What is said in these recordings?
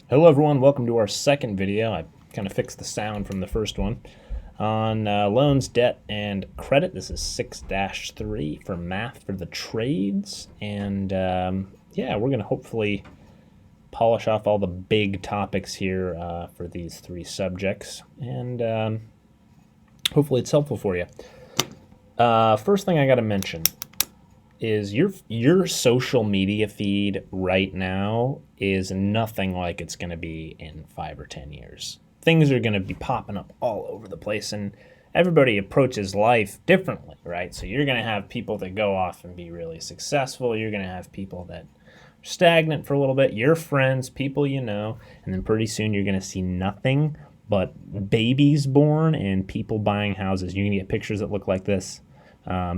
Hello everyone, welcome to our second video. I kind of fixed the sound from the first one on loans, debt, and credit. This is 6-3 for math for the trades. And yeah, we're going to hopefully polish off all the big topics here for these three subjects. And hopefully it's helpful for you. First thing I got to mention is your social media feed right now is nothing like it's going to be in 5 or 10 years. Things are going to be popping up all over the place, and everybody approaches life differently, right? So you're going to have people that go off and be really successful. You're going to have people that are stagnant for a little bit, your friends, people you know, and then pretty soon you're going to see nothing but babies born and people buying houses. You're going to get pictures that look like this.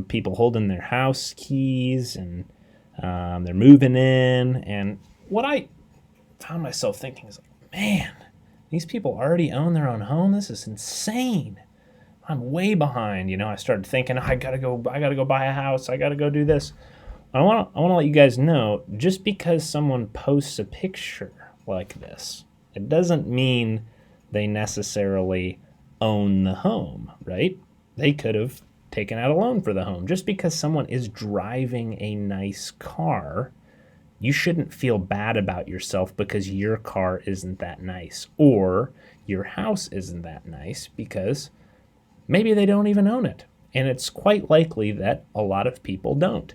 People holding their house keys and they're moving in. And what I found myself thinking is like, man, these people already own their own home. This is insane. I'm way behind. I started thinking, I gotta go buy a house. I gotta go do this. I want to let you guys know, just because someone posts a picture like this, it doesn't mean they necessarily own the home, right? They could have taken out a loan for the home. Just because someone is driving a nice car, you shouldn't feel bad about yourself because your car isn't that nice or your house isn't that nice, because maybe they don't even own it. And it's quite likely that a lot of people don't.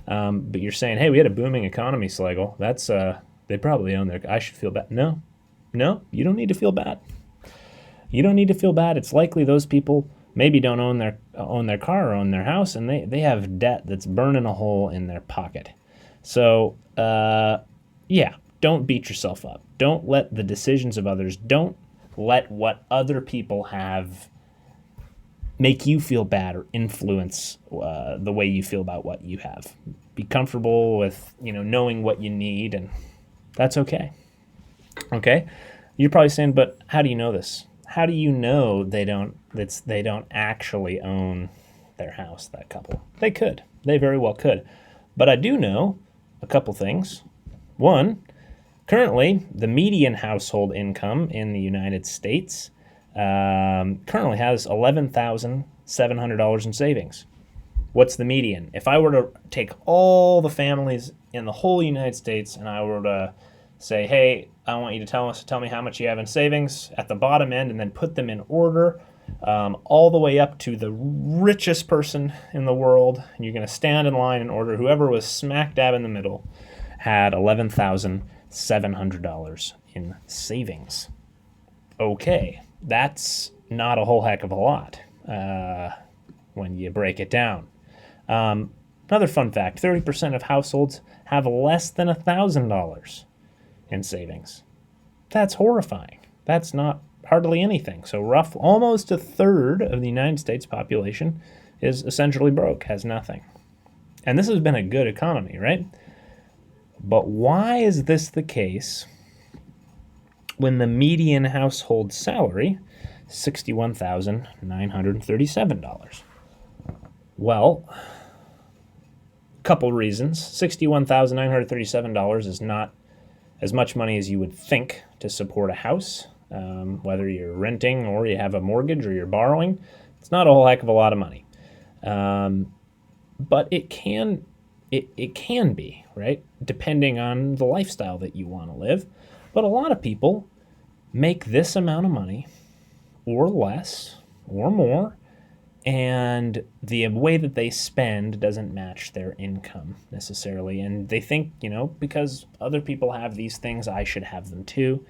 But you're saying, hey, we had a booming economy, Slagle. That's they probably own their. I should feel bad. No, you don't need to feel bad. You don't need to feel bad. It's likely those people maybe don't own their car or own their house, and they have debt that's burning a hole in their pocket. So yeah, don't beat yourself up. Don't let the decisions of others, don't let what other people have make you feel bad or influence the way you feel about what you have. Be comfortable with knowing what you need, and that's okay. Okay, you're probably saying, but how do you know this? How do you know they don't actually own their house, that couple? They could. They very well could. But I do know a couple things. One, currently, the median household income in the United States currently has $11,700 in savings. What's the median? If I were to take all the families in the whole United States and I were to say, hey, I want you to tell me how much you have in savings at the bottom end, and then put them in order all the way up to the richest person in the world. And you're going to stand in line in order. Whoever was smack dab in the middle had $11,700 in savings. Okay, that's not a whole heck of a lot when you break it down. Another fun fact, 30% of households have less than $1,000 in savings. That's horrifying. That's not hardly anything. So almost a third of the United States population is essentially broke, has nothing. And this has been a good economy, right? But why is this the case when the median household salary is $61,937? Well, a couple reasons. $61,937 is not as much money as you would think to support a house, whether you're renting or you have a mortgage or you're borrowing. It's not a whole heck of a lot of money, but it can be, right, depending on the lifestyle that you want to live. But a lot of people make this amount of money or less or more, and the way that they spend doesn't match their income necessarily. And they think, because other people have these things, I should have them too.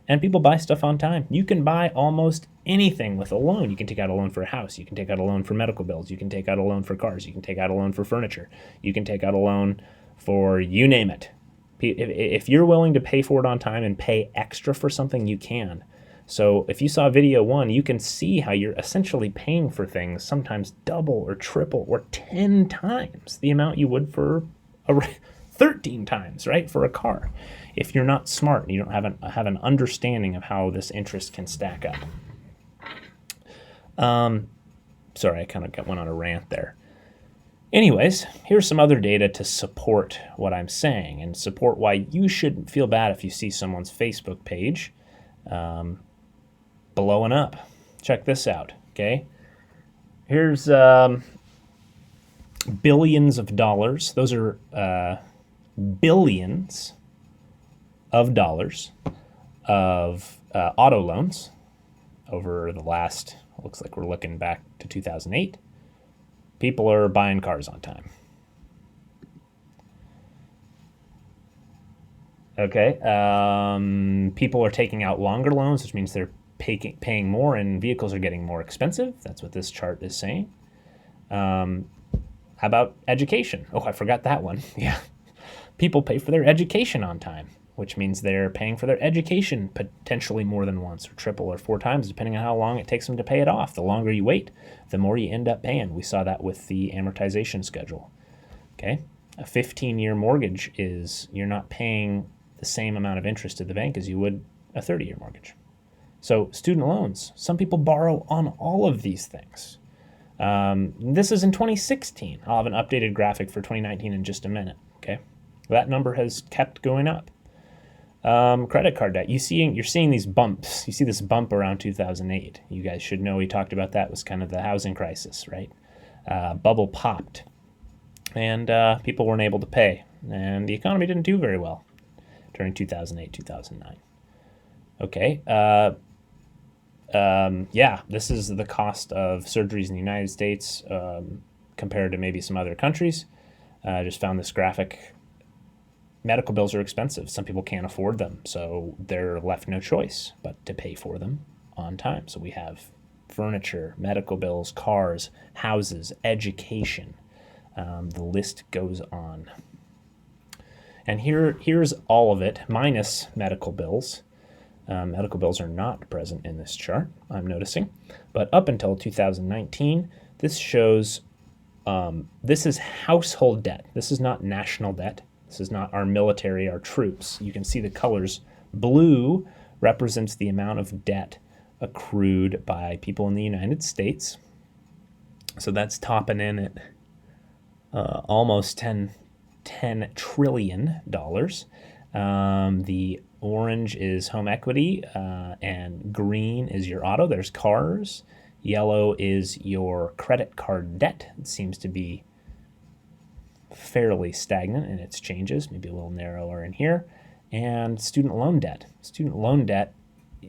And people buy stuff on time. You can buy almost anything with a loan. You can take out a loan for a house. You can take out a loan for medical bills. You can take out a loan for cars. You can take out a loan for furniture. You can take out a loan for you name it. If you're willing to pay for it on time and pay extra for something, you can. So if you saw video 1, you can see how you're essentially paying for things sometimes double or triple or 10 times the amount you would for 13 times, right, for a car. If you're not smart and you don't have an understanding of how this interest can stack up. Sorry, I kind of went on a rant there. Anyways, here's some other data to support what I'm saying and support why you shouldn't feel bad if you see someone's Facebook page blowing up. Check this out, okay? Here's billions of dollars. Those are billions of dollars of auto loans over the last, looks like we're looking back to 2008. People are buying cars on time. Okay. People are taking out longer loans, which means they're paying more and vehicles are getting more expensive. That's what this chart is saying. How about education? Oh, I forgot that one. Yeah. People pay for their education on time, which means they're paying for their education potentially more than once or triple or 4 times, depending on how long it takes them to pay it off. The longer you wait, the more you end up paying. We saw that with the amortization schedule. Okay. A 15-year mortgage is, you're not paying the same amount of interest to the bank as you would a 30-year mortgage. So student loans, some people borrow on all of these things. This is in 2016. I'll have an updated graphic for 2019 in just a minute. Okay. That number has kept going up. Credit card debt. You're seeing these bumps. You see this bump around 2008. You guys should know we talked about that. It was kind of the housing crisis, right? Bubble popped, and people weren't able to pay, and the economy didn't do very well during 2008, 2009. Okay. Yeah, this is the cost of surgeries in the United States compared to maybe some other countries. I just found this graphic. Medical bills are expensive. Some people can't afford them, so they're left no choice but to pay for them on time. So we have furniture, medical bills, cars, houses, education. The list goes on. And here's all of it, minus medical bills. Medical bills are not present in this chart, I'm noticing. But up until 2019, this shows, this is household debt. This is not national debt. This is not our military, our troops. You can see the colors. Blue represents the amount of debt accrued by people in the United States. So that's topping in at almost $10 trillion. The orange is home equity, and green is your auto. There's cars. Yellow is your credit card debt. It seems to be fairly stagnant in its changes, maybe a little narrower in here. And student loan debt. Student loan debt,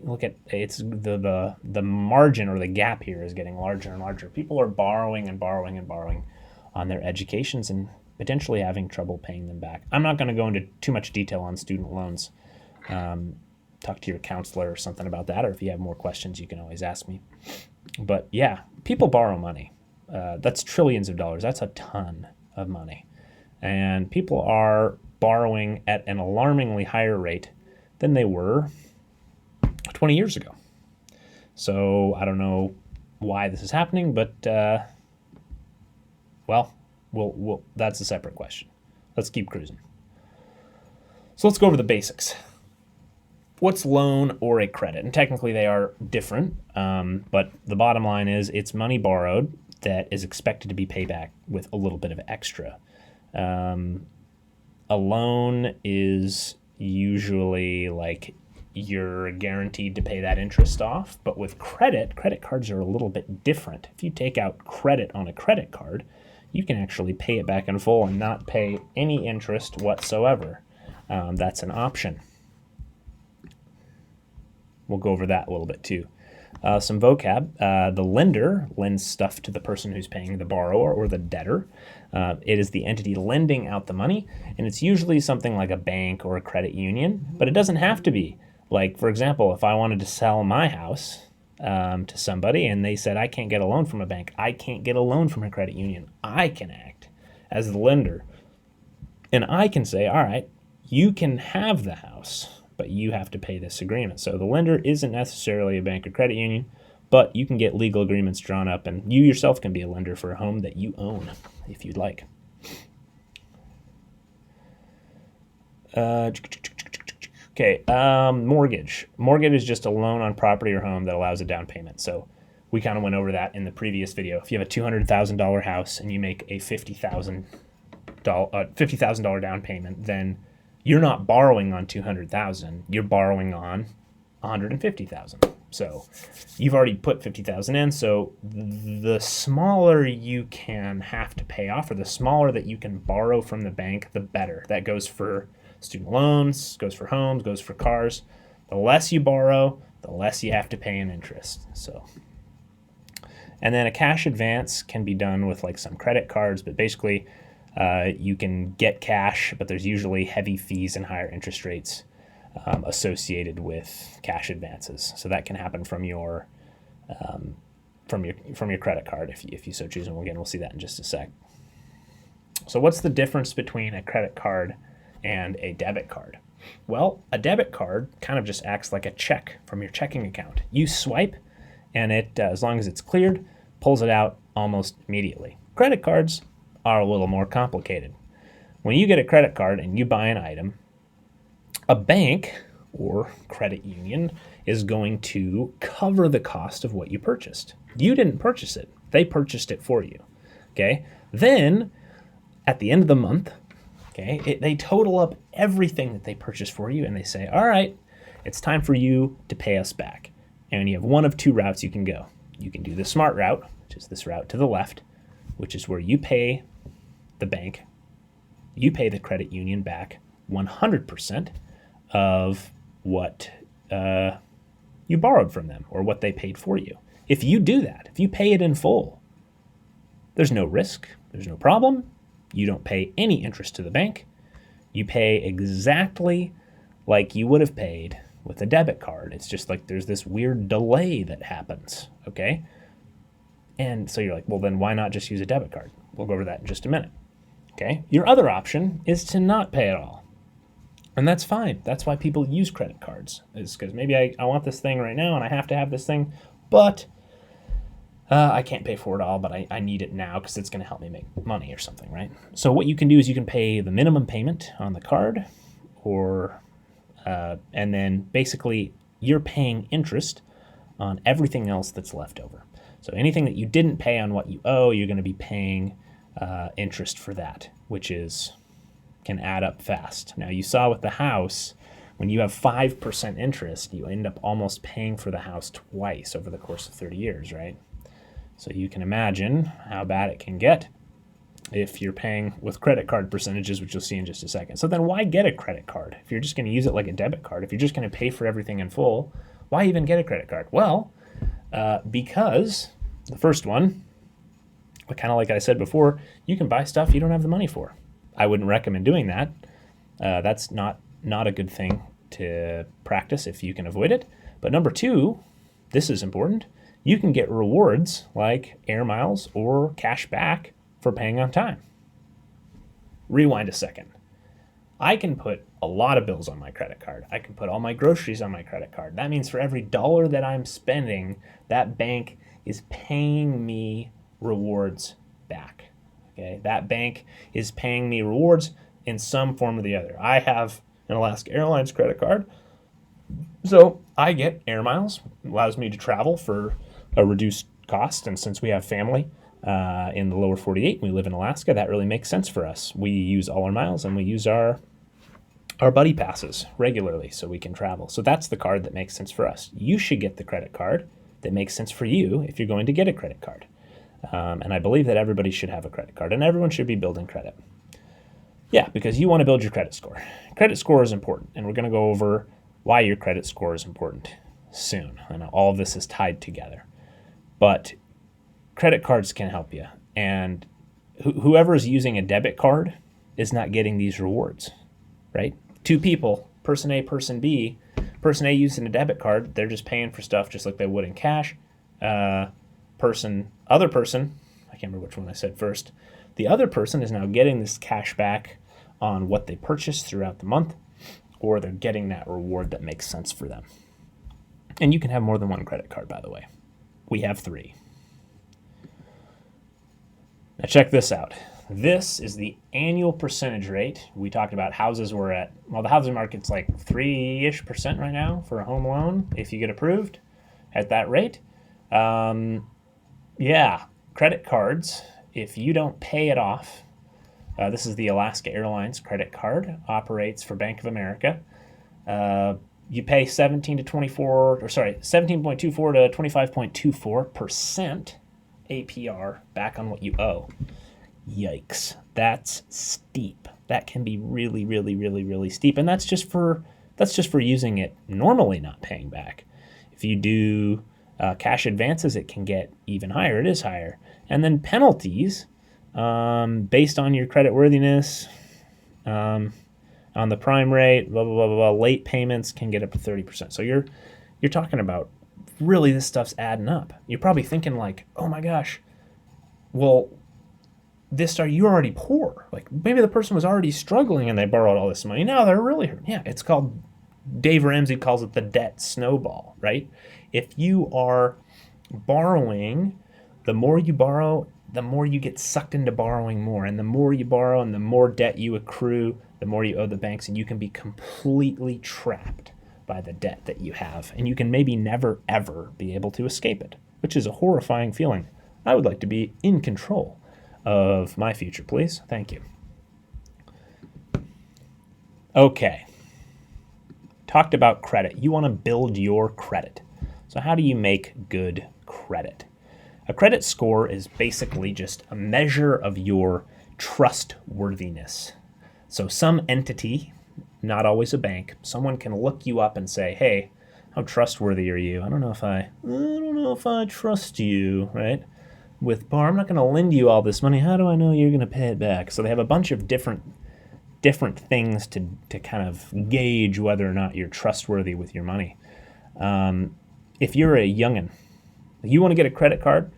look at, it's the margin or the gap here is getting larger and larger. People are borrowing and borrowing and borrowing on their educations and potentially having trouble paying them back. I'm not going to go into too much detail on student loans. Talk to your counselor or something about that, or if you have more questions, you can always ask me. But yeah, people borrow money. That's trillions of dollars. That's a ton of money. And people are borrowing at an alarmingly higher rate than they were 20 years ago. So I don't know why this is happening, but well, that's a separate question. Let's keep cruising. So let's go over the basics. What's loan or a credit? And technically they are different, but the bottom line is it's money borrowed that is expected to be paid back with a little bit of extra. A loan is usually like you're guaranteed to pay that interest off, but with credit cards are a little bit different. If you take out credit on a credit card, you can actually pay it back in full and not pay any interest whatsoever. That's an option. We'll go over that a little bit too. Some vocab. The lender lends stuff to the person who's paying the borrower or the debtor. It is the entity lending out the money, and it's usually something like a bank or a credit union, but it doesn't have to be. Like, for example, if I wanted to sell my house to somebody and they said, I can't get a loan from a bank, I can't get a loan from a credit union, I can act as the lender. And I can say, all right, you can have the house, but you have to pay this agreement. So the lender isn't necessarily a bank or credit union, but you can get legal agreements drawn up, and you yourself can be a lender for a home that you own if you'd like. Okay, mortgage. Mortgage is just a loan on property or home that allows a down payment. So We kind of went over that in the previous video. If you have a $200,000 house and you make a $50,000 down payment, then you're not borrowing on $200,000. You're borrowing on $150,000. So you've already put $50,000 in. So the smaller you can have to pay off, or the smaller that you can borrow from the bank, the better. That goes for student loans, goes for homes, goes for cars. The less you borrow, the less you have to pay in interest. So. And then a cash advance can be done with like some credit cards, but basically you can get cash, but there's usually heavy fees and higher interest rates associated with cash advances. So that can happen from your credit card if you so choose. And again, we'll see that in just a sec. So what's the difference between a credit card and a debit card? Well, a debit card kind of just acts like a check from your checking account. You swipe, and it, as long as it's cleared, pulls it out almost immediately. Credit cards are a little more complicated. When you get a credit card and you buy an item, a bank or credit union is going to cover the cost of what you purchased. You didn't purchase it. They purchased it for you. Okay? Then, at the end of the month, okay, they total up everything that they purchased for you, and they say, all right, it's time for you to pay us back. And you have one of two routes you can go. You can do the smart route, which is this route to the left, which is where you pay the bank, you pay the credit union back 100% of what you borrowed from them or what they paid for you. If you do that, if you pay it in full, there's no risk, there's no problem. You don't pay any interest to the bank. You pay exactly like you would have paid with a debit card. It's just like there's this weird delay that happens, okay? And so you're like, well, then why not just use a debit card? We'll go over that in just a minute, okay? Your other option is to not pay at all. And that's fine. That's why people use credit cards. It's because maybe I want this thing right now and I have to have this thing, but I can't pay for it all, but I need it now because it's going to help me make money or something, right? So what you can do is you can pay the minimum payment on the card, or and then basically you're paying interest on everything else that's left over. So anything that you didn't pay on what you owe, you're going to be paying interest for that, which can add up fast. Now you saw with the house, when you have 5% interest, you end up almost paying for the house twice over the course of 30 years, right? So you can imagine how bad it can get if you're paying with credit card percentages, which you'll see in just a second. So then why get a credit card? If you're just going to use it like a debit card, if you're just going to pay for everything in full, why even get a credit card? Well, because the first one, kind of like I said before, you can buy stuff you don't have the money for. I wouldn't recommend doing that. That's not a good thing to practice if you can avoid it. But number two, this is important, you can get rewards like air miles or cash back for paying on time. Rewind a second. I can put a lot of bills on my credit card. I can put all my groceries on my credit card. That means for every dollar that I'm spending, that bank is paying me rewards back. Okay, that bank is paying me rewards in some form or the other. I have an Alaska Airlines credit card, so I get air miles. It allows me to travel for a reduced cost, and since we have family in the lower 48, we live in Alaska, that really makes sense for us. We use all our miles and we use our buddy passes regularly so we can travel. So that's the card that makes sense for us. You should get the credit card that makes sense for you if you're going to get a credit card. And I believe that everybody should have a credit card and everyone should be building credit. Yeah, because you want to build your credit score. Credit score is important, and we're going to go over why your credit score is important soon. And all of this is tied together. But credit cards can help you. And whoever is using a debit card is not getting these rewards, right? Two people, person A, person B. Person A using a debit card, they're just paying for stuff just like they would in cash. Other person, I can't remember which one I said first. The other person is now getting this cash back on what they purchased throughout the month, or they're getting that reward that makes sense for them. And you can have more than one credit card, by the way. We have 3. Now check this out. This is the annual percentage rate. We talked about houses were at, well, the housing market's like 3-ish% right now for a home loan if you get approved at that rate. Yeah, credit cards, if you don't pay it off, this is the Alaska Airlines credit card, operates for Bank of America. You pay 17.24 to 25.24% APR back on what you owe. Yikes, that's steep. That can be really, really, really, really steep, and that's just for using it normally, not paying back. If you do cash advances, it can get even higher. It is higher, and then penalties based on your credit worthiness, on the prime rate, blah blah blah blah blah. Late payments can get up to 30%. So you're talking about really this stuff's adding up. You're probably thinking like, oh my gosh, well, you're already poor. Like maybe the person was already struggling and they borrowed all this money. Now they're really hurt. Yeah, it's called, Dave Ramsey calls it the debt snowball, right? If you are borrowing, the more you borrow, the more you get sucked into borrowing more. And the more you borrow and the more debt you accrue, the more you owe the banks, and you can be completely trapped by the debt that you have. And you can maybe never, ever be able to escape it, which is a horrifying feeling. I would like to be in control of my future, please. Thank you. Okay. Talked about credit. You want to build your credit. So how do you make good credit? A credit score is basically just a measure of your trustworthiness. So some entity, not always a bank, someone can look you up and say, hey, how trustworthy are you? I don't know if I trust you, right? With Bar, I'm not going to lend you all this money. How do I know you're going to pay it back? So they have a bunch of different things to kind of gauge whether or not you're trustworthy with your money. If you're a youngin', you want to get a credit card,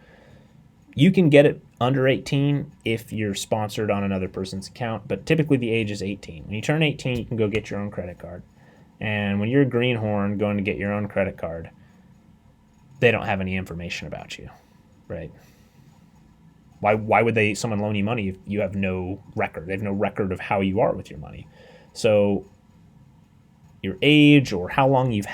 you can get it under 18 if you're sponsored on another person's account, but typically the age is 18. When you turn 18, you can go get your own credit card. And when you're a greenhorn going to get your own credit card, they don't have any information about you, right? Why would someone loan you money if you have no record? They have no record of how you are with your money. So your age or how long you've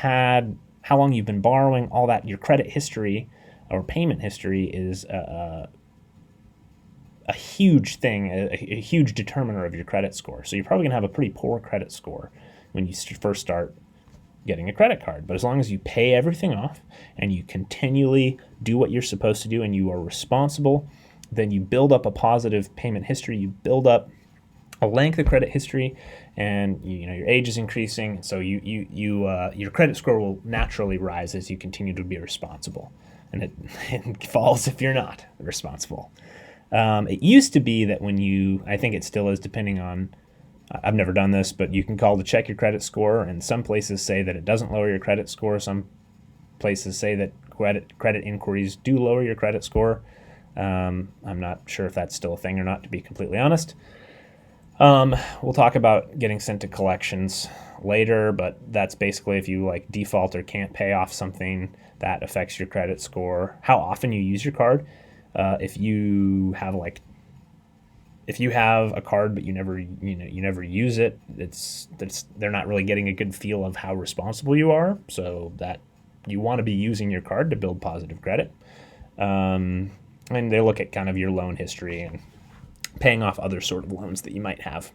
been borrowing, all that, your credit history or payment history is a huge thing, a huge determiner of your credit score. So you're probably going to have a pretty poor credit score when you first start getting a credit card. But as long as you pay everything off and you continually do what you're supposed to do and you are responsible, then you build up a positive payment history, you build up a length of credit history, and your age is increasing, so your credit score will naturally rise as you continue to be responsible, and it falls if you're not responsible. It used to be that I think it still is, depending on, I've never done this, but you can call to check your credit score, and some places say that it doesn't lower your credit score. Some places say that credit inquiries do lower your credit score. I'm not sure if that's still a thing or not, to be completely honest. We'll talk about getting sent to collections later, but that's basically if you default or can't pay off something, that affects your credit score. How often you use your card. If you have a card but you never use it, they're not really getting a good feel of how responsible you are. So that you want to be using your card to build positive credit. And they look at kind of your loan history and paying off other sort of loans that you might have.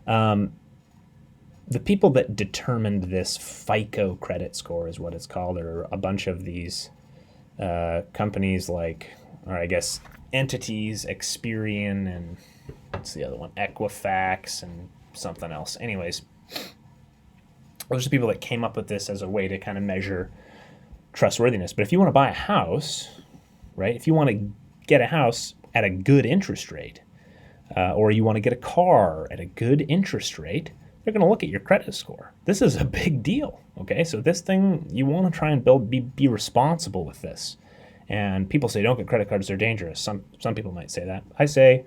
The people that determined this FICO credit score is what it's called. There are a bunch of these companies entities, Experian, and what's the other one? Equifax and something else. Anyways, those are the people that came up with this as a way to kind of measure trustworthiness. But if you want to buy a house, right? If you want to get a house at a good interest rate, or you want to get a car at a good interest rate, they're going to look at your credit score. This is a big deal, okay? So this thing, you want to try and be responsible with this. And people say, don't get credit cards, they're dangerous. Some people might say that. I say,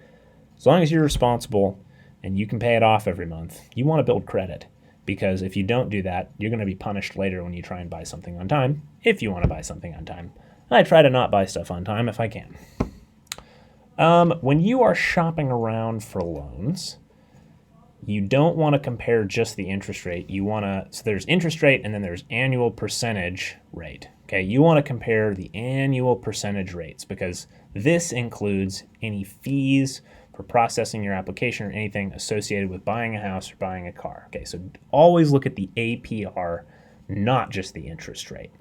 as long as you're responsible and you can pay it off every month, you want to build credit. Because if you don't do that, you're going to be punished later when you try and buy something on time, if you want to buy something on time. I try to not buy stuff on time if I can. When you are shopping around for loans, you don't want to compare just the interest rate. So there's interest rate and then there's annual percentage rate. Okay, you want to compare the annual percentage rates because this includes any fees for processing your application or anything associated with buying a house or buying a car. Okay, so always look at the APR, not just the interest rate.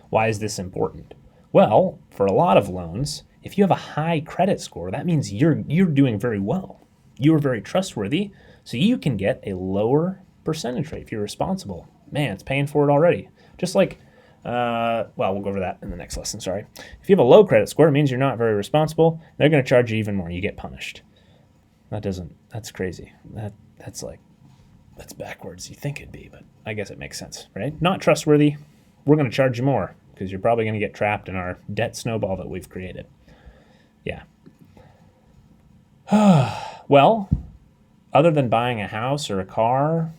Why is this important? Well, for a lot of loans, if you have a high credit score, that means you're doing very well. You're very trustworthy, so you can get a lower percentage rate if you're responsible. Man, it's paying for it already. Just like, well, we'll go over that in the next lesson, sorry. If you have a low credit score, it means you're not very responsible. They're going to charge you even more. You get punished. That's crazy. That's backwards. You think it'd be, but I guess it makes sense, right? Not trustworthy. We're going to charge you more because you're probably going to get trapped in our debt snowball that we've created. Yeah. Well, other than buying a house or a car,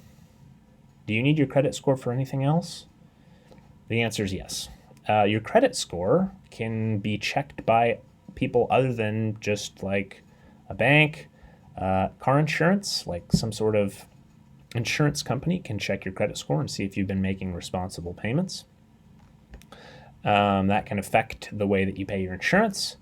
do you need your credit score for anything else? The answer is yes. Your credit score can be checked by people other than just like a bank, car insurance, like some sort of insurance company can check your credit score and see if you've been making responsible payments. That can affect the way that you pay your insurance.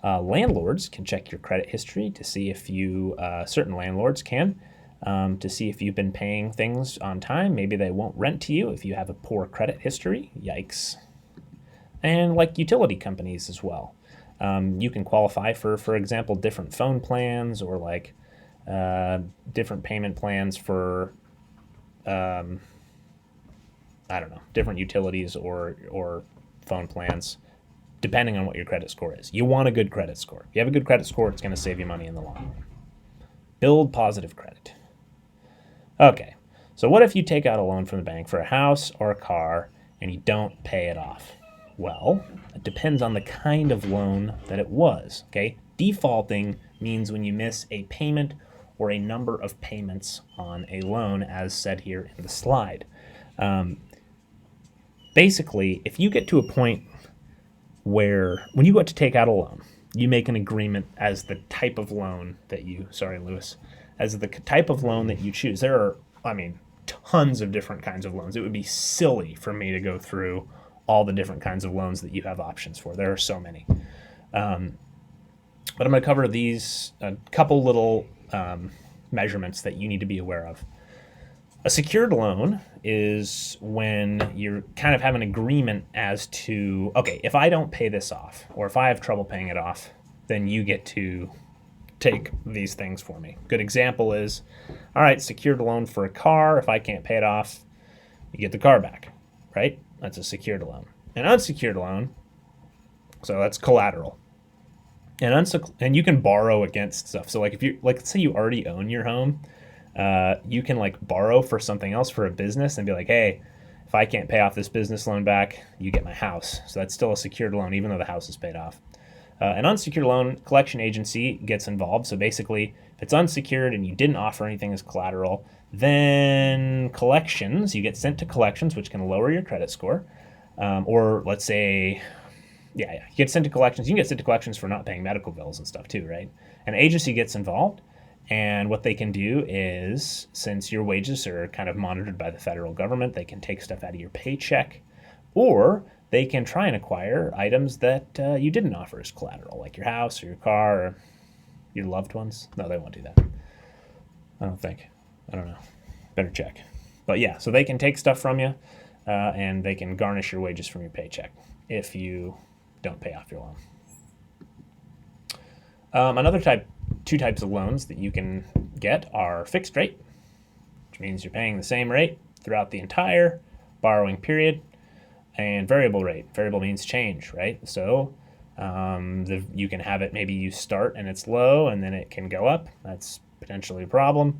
Landlords can check your credit history to see if you, certain landlords can, to see if you've been paying things on time. Maybe they won't rent to you if you have a poor credit history. Yikes. And like utility companies as well. You can qualify for example, different phone plans or like different payment plans for, I don't know, different utilities or phone plans, depending on what your credit score is. You want a good credit score. If you have a good credit score, it's going to save you money in the long run. Build positive credit. Okay, so what if you take out a loan from the bank for a house or a car and you don't pay it off? Well, it depends on the kind of loan that it was, okay? Defaulting means when you miss a payment or a number of payments on a loan, as said here in the slide. Basically, if you get to a point where when you go to take out a loan, you make an agreement as the type of loan that you, sorry, Lewis, as the type of loan that you choose. There are, tons of different kinds of loans. It would be silly for me to go through all the different kinds of loans that you have options for. There are so many. But I'm going to cover these, a couple little measurements that you need to be aware of. A secured loan is when you're kind of have an agreement as to, okay, if I don't pay this off, or if I have trouble paying it off, then you get to take these things for me. Good example is, all right, secured loan for a car. If I can't pay it off, you get the car back, right? That's a secured loan. An unsecured loan, so that's collateral. And you can borrow against stuff. So like if you, like, let's say you already own your home, you can like borrow for something else for a business and be like, hey, if I can't pay off this business loan back, you get my house. So that's still a secured loan, even though the house is paid off. An unsecured loan, collection agency gets involved. So basically, if it's unsecured and you didn't offer anything as collateral, then collections, you get sent to collections, which can lower your credit score. Or let's say, you get sent to collections. You can get sent to collections for not paying medical bills and stuff too, right? An agency gets involved. And what they can do is, since your wages are kind of monitored by the federal government, they can take stuff out of your paycheck, or they can try and acquire items that you didn't offer as collateral, like your house or your car or your loved ones. No, they won't do that. I don't think. I don't know. Better check. But yeah, so they can take stuff from you, and they can garnish your wages from your paycheck if you don't pay off your loan. Two types of loans that you can get are fixed rate, which means you're paying the same rate throughout the entire borrowing period, and variable rate. Variable means change, right? So you can have it, maybe you start and it's low and then it can go up. That's potentially a problem.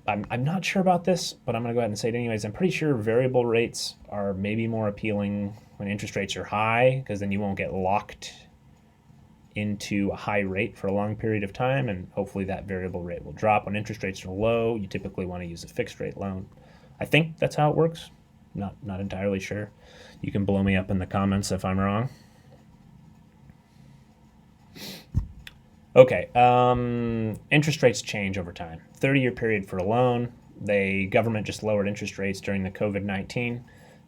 I'm not sure about this, but I'm going to go ahead and say it anyways. I'm pretty sure variable rates are maybe more appealing when interest rates are high, because then you won't get locked into a high rate for a long period of time, and hopefully that variable rate will drop. When interest rates are low, you typically want to use a fixed rate loan. I think that's how it works. Not entirely sure. You can blow me up in the comments if I'm wrong. Okay, interest rates change over time. 30-year period for a loan. The government just lowered interest rates during the COVID-19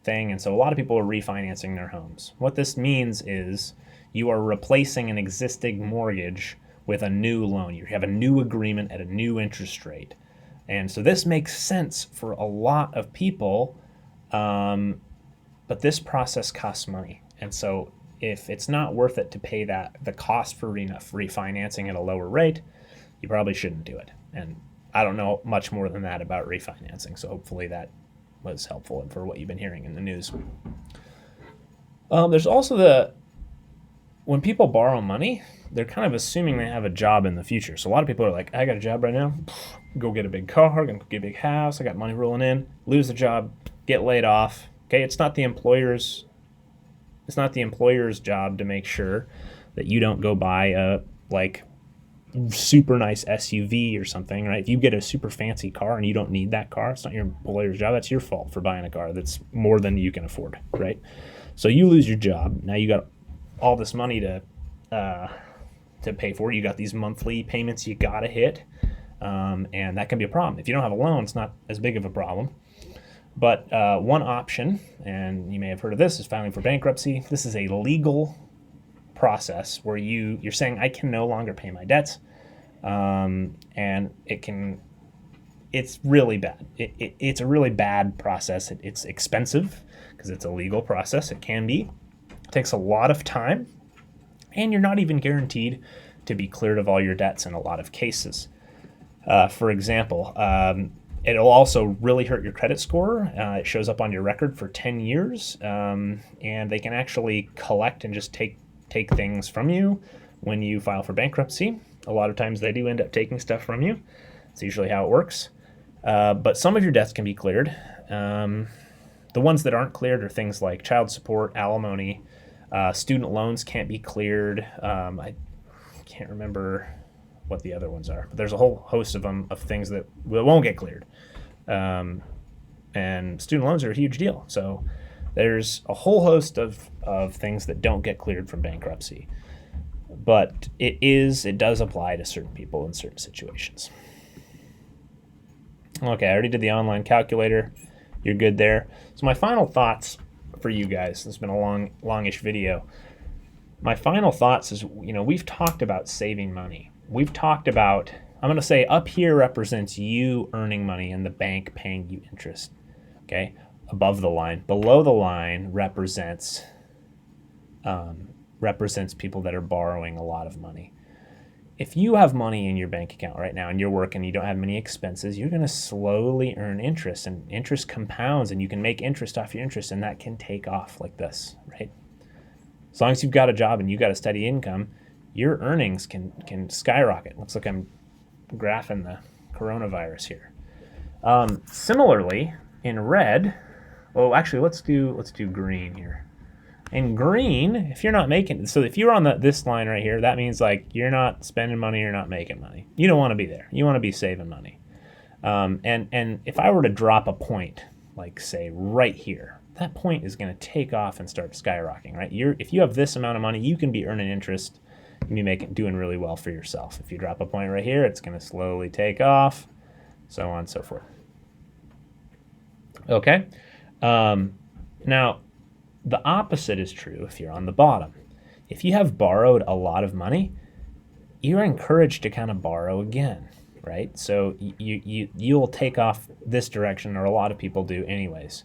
thing. And so a lot of people are refinancing their homes. What this means is you are replacing an existing mortgage with a new loan. You have a new agreement at a new interest rate. And so this makes sense for a lot of people, but this process costs money. And so if it's not worth it to pay the cost for refinancing at a lower rate, you probably shouldn't do it. And I don't know much more than that about refinancing, so hopefully that was helpful and for what you've been hearing in the news. There's also when people borrow money, they're kind of assuming they have a job in the future. So a lot of people are like, I got a job right now, go get a big car, go get a big house, I got money rolling in, lose the job, get laid off. Okay, it's not the employer's job to make sure that you don't go buy a super nice SUV or something, right? If you get a super fancy car and you don't need that car, it's not your employer's job. That's your fault for buying a car that's more than you can afford, right? So you lose your job. Now you got all this money to pay for. You got these monthly payments you got to hit, and that can be a problem. If you don't have a loan, it's not as big of a problem. But one option, and you may have heard of this, is filing for bankruptcy. This is a legal process where you're saying I can no longer pay my debts, and it's really bad. It's a really bad process. It's expensive because it's a legal process. It can be. It takes a lot of time, and you're not even guaranteed to be cleared of all your debts in a lot of cases. For example, it'll also really hurt your credit score. It shows up on your record for 10 years, and they can actually collect and just take things from you when you file for bankruptcy. A lot of times they do end up taking stuff from you. It's usually how it works. But some of your debts can be cleared. The ones that aren't cleared are things like child support, alimony, student loans can't be cleared. I can't remember what the other ones are, but there's a whole host of them of things that won't get cleared. And student loans are a huge deal. So there's a whole host of things that don't get cleared from bankruptcy. But it does apply to certain people in certain situations. Okay, I already did the online calculator. You're good there. So my final thoughts for you guys, this has been a longish video. My final thoughts is, we've talked about saving money. We've talked about, I'm going to say up here represents you earning money and the bank paying you interest. Okay, above the line. Below the line represents people that are borrowing a lot of money. If you have money in your bank account right now and you're working, you don't have many expenses, you're going to slowly earn interest, and interest compounds, and you can make interest off your interest, and that can take off like this, right? As long as you've got a job and you've got a steady income, your earnings can skyrocket. Looks like I'm graphing the coronavirus here. Similarly, in red, actually let's do green here. In green, if you're not making, so if you're on this line right here, that means like you're not spending money, you're not making money. You don't want to be there. You want to be saving money. And if I were to drop a point, like say right here, that point is going to take off and start skyrocketing, right? If you have this amount of money, you can be earning interest. You can be doing really well for yourself. If you drop a point right here, it's going to slowly take off, so on and so forth. Okay. Now, the opposite is true if you're on the bottom. If you have borrowed a lot of money, you're encouraged to kind of borrow again, right? So you'll take off this direction, or a lot of people do anyways.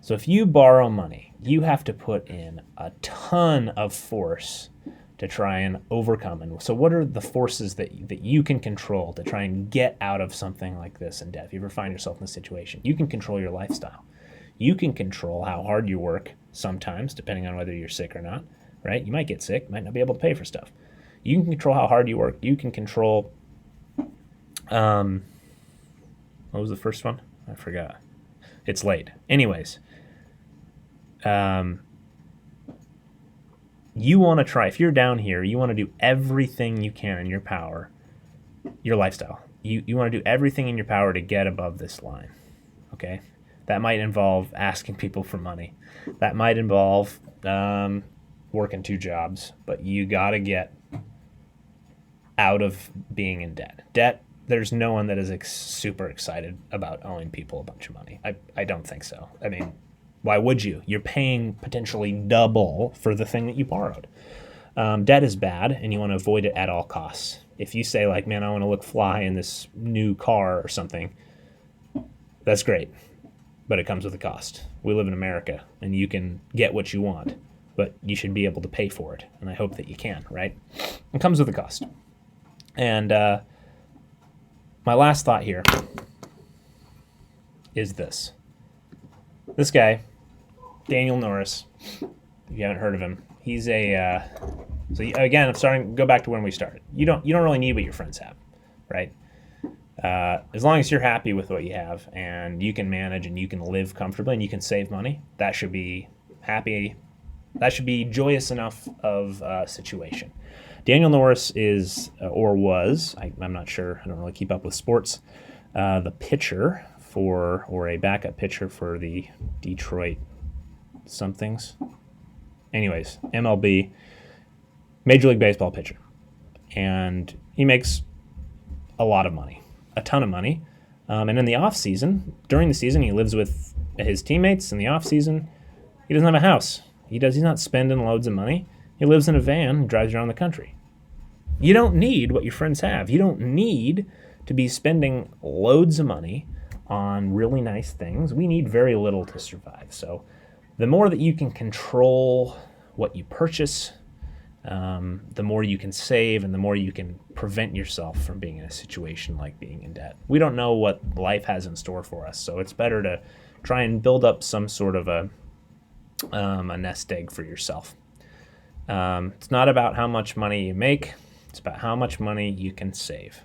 So if you borrow money, you have to put in a ton of force to try and overcome. And so what are the forces that you can control to try and get out of something like this in debt? If you ever find yourself in a situation, you can control your lifestyle. You can control how hard you work sometimes, depending on whether you're sick or not, right? You might get sick, might not be able to pay for stuff. You can control how hard you work. You can control, what was the first one? I forgot. It's late. Anyways, you want to try, if you're down here, you want to do everything you can in your power, your lifestyle. You want to do everything in your power to get above this line, okay? That might involve asking people for money. That might involve working 2 jobs, but you got to get out of being in debt. Debt, there's no one that is super excited about owing people a bunch of money. I don't think so. I mean, Why would you? You're paying potentially double for the thing that you borrowed. Debt is bad, and you want to avoid it at all costs. If you say, like, man, I want to look fly in this new car or something, that's great, but it comes with a cost. We live in America, and you can get what you want, but you should be able to pay for it, and I hope that you can, right? It comes with a cost. And my last thought here is this. This guy, Daniel Norris, if you haven't heard of him, he's a... so again, I'm starting. Go back to when we started. You don't really need what your friends have, right? As long as you're happy with what you have and you can manage and you can live comfortably and you can save money, that should be happy. That should be joyous enough of a situation. Daniel Norris is or was, I'm not sure. I don't really keep up with sports. The pitcher for or a backup pitcher for the Detroit somethings. Anyways, MLB. Major League Baseball pitcher. And he makes a lot of money, a ton of money. And in the off season, during the season, he lives with his teammates. In the off season, he doesn't have a house. He's not spending loads of money. He lives in a van and drives around the country. You don't need what your friends have. You don't need to be spending loads of money on really nice things. We need very little to survive. So the more that you can control what you purchase, the more you can save and the more you can prevent yourself from being in a situation like being in debt. We don't know what life has in store for us, so it's better to try and build up some sort of a nest egg for yourself. It's not about how much money you make, it's about how much money you can save.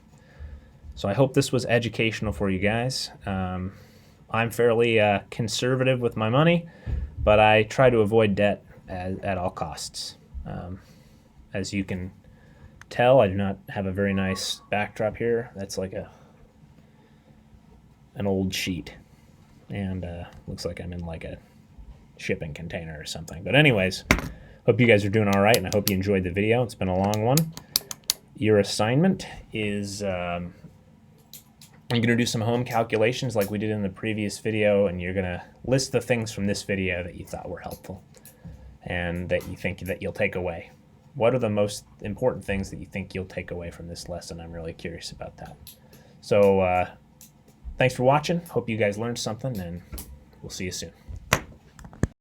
So I hope this was educational for you guys. I'm fairly conservative with my money, but I try to avoid debt at all costs. As you can tell, I do not have a very nice backdrop here. That's like an old sheet, and looks like I'm in like a shipping container or something. But anyways, hope you guys are doing all right, and I hope you enjoyed the video. It's been a long one. Your assignment is I'm going to do some home calculations like we did in the previous video, and you're going to list the things from this video that you thought were helpful and that you think that you'll take away. What are the most important things that you think you'll take away from this lesson? I'm really curious about that. So thanks for watching. Hope you guys learned something, and we'll see you soon.